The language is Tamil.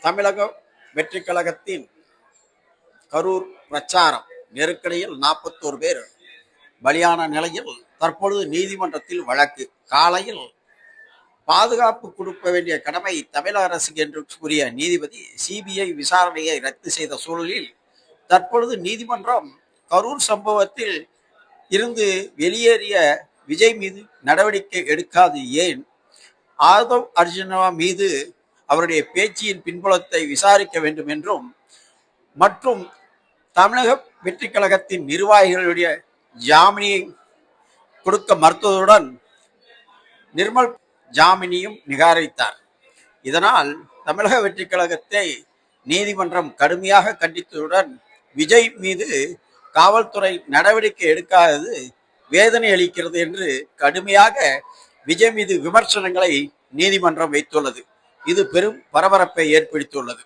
தமிழக வெற்றி கழகத்தின் கரூர் பிரச்சாரம் நெருக்கடியில் 41 பேர் பலியான நிலையில் தற்பொழுது நீதிமன்றத்தில் வழக்கு. காலையில் பாதுகாப்பு கொடுக்க வேண்டிய கடமை தமிழக அரசுக்கு என்று கூறிய நீதிபதி சிபிஐ விசாரணையை ரத்து செய்த சூழலில் தற்பொழுது நீதிமன்றம் கரூர் சம்பவத்தில் இருந்து வெளியேறிய விஜய் மீது நடவடிக்கை எடுக்காது ஏன், ஆதவ் அர்ஜுனா மீது அவருடைய பேச்சின் பின்புலத்தை விசாரிக்க வேண்டும் என்றும் மற்றும் தமிழக வெற்றி கழகத்தின் நிர்வாகிகளுடைய ஜாமீனை கொடுக்க மறுத்ததுடன் நிர்மல் ஜாமீனையும் நிராகரித்தார். இதனால் தமிழக வெற்றி கழகத்தை நீதிமன்றம் கடுமையாக கண்டித்ததுடன் விஜய் மீது காவல்துறை நடவடிக்கை எடுக்காதது வேதனை அளிக்கிறது என்று கடுமையாக விஜய் மீது விமர்சனங்களை நீதிமன்றம் வைத்துள்ளது. இது பெரும் பரபரப்பை ஏற்படுத்தியுள்ளது.